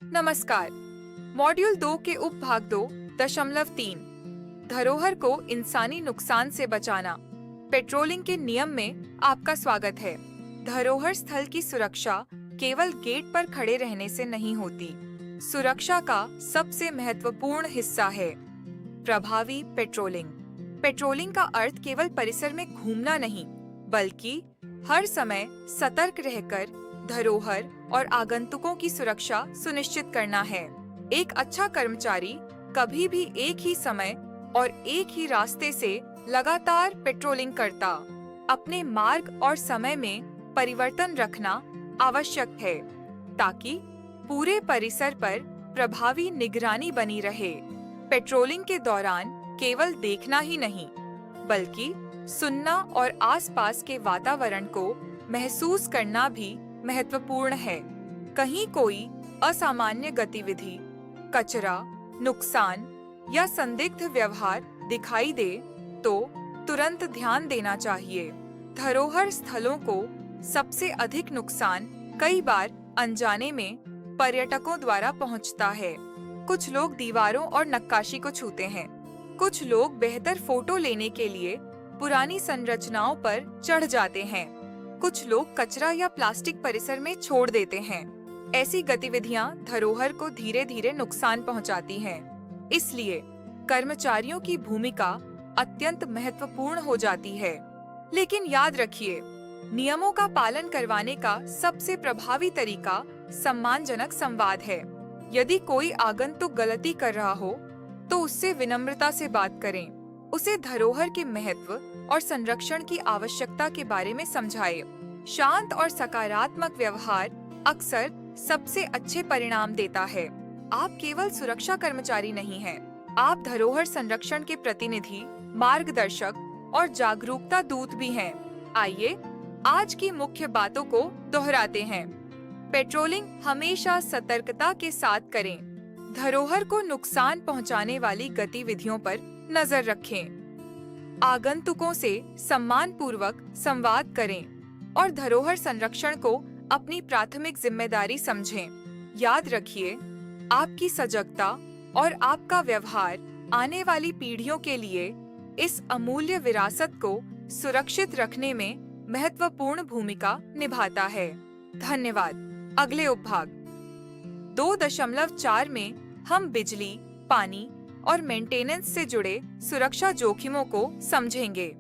नमस्कार। मॉड्यूल 2 के उपभाग 2.3 धरोहर को इंसानी नुकसान से बचाना पेट्रोलिंग के नियम में आपका स्वागत है। धरोहर स्थल की सुरक्षा केवल गेट पर खड़े रहने से नहीं होती। सुरक्षा का सबसे महत्वपूर्ण हिस्सा है प्रभावी पेट्रोलिंग। पेट्रोलिंग का अर्थ केवल परिसर में घूमना नहीं, बल्कि हर समय सतर्क रहकर धरोहर और आगंतुकों की सुरक्षा सुनिश्चित करना है। एक अच्छा कर्मचारी कभी भी एक ही समय और एक ही रास्ते से लगातार पेट्रोलिंग करता। अपने मार्ग और समय में परिवर्तन रखना आवश्यक है ताकि पूरे परिसर पर प्रभावी निगरानी बनी रहे। पेट्रोलिंग के दौरान केवल देखना ही नहीं, बल्कि सुनना और आसपास के वातावरण को महसूस करना भी महत्वपूर्ण है। कहीं कोई असामान्य गतिविधि, कचरा, नुकसान या संदिग्ध व्यवहार दिखाई दे तो तुरंत ध्यान देना चाहिए। धरोहर स्थलों को सबसे अधिक नुकसान कई बार अनजाने में पर्यटकों द्वारा पहुंचता है। कुछ लोग दीवारों और नक्काशी को छूते हैं। कुछ लोग बेहतर फोटो लेने के लिए पुरानी संरचनाओं पर चढ़ जाते हैं। कुछ लोग कचरा या प्लास्टिक परिसर में छोड़ देते हैं। ऐसी गतिविधियां धरोहर को धीरे धीरे नुकसान पहुंचाती हैं। इसलिए कर्मचारियों की भूमिका अत्यंत महत्वपूर्ण हो जाती है। लेकिन याद रखिए, नियमों का पालन करवाने का सबसे प्रभावी तरीका सम्मानजनक संवाद है। यदि कोई आगंतुक गलती कर रहा हो, तो उससे विनम्रता से बात करें। उसे धरोहर के महत्व और संरक्षण की आवश्यकता के बारे में समझाएं। शांत और सकारात्मक व्यवहार अक्सर सबसे अच्छे परिणाम देता है। आप केवल सुरक्षा कर्मचारी नहीं हैं, आप धरोहर संरक्षण के प्रतिनिधि, मार्गदर्शक और जागरूकता दूत भी हैं। आइए आज की मुख्य बातों को दोहराते हैं। पेट्रोलिंग हमेशा सतर्कता के साथ करें। धरोहर को नुकसान पहुंचाने वाली गतिविधियों पर नजर रखें। आगंतुकों से सम्मानपूर्वक संवाद करें और धरोहर संरक्षण को अपनी प्राथमिक जिम्मेदारी समझें। याद रखिए, आपकी सजगता और आपका व्यवहार आने वाली पीढ़ियों के लिए इस अमूल्य विरासत को सुरक्षित रखने में महत्वपूर्ण भूमिका निभाता है। धन्यवाद। अगले उपभाग 2.4 में हम बिजली, पानी और मेंटेनेंस से जुड़े सुरक्षा जोखिमों को समझेंगे।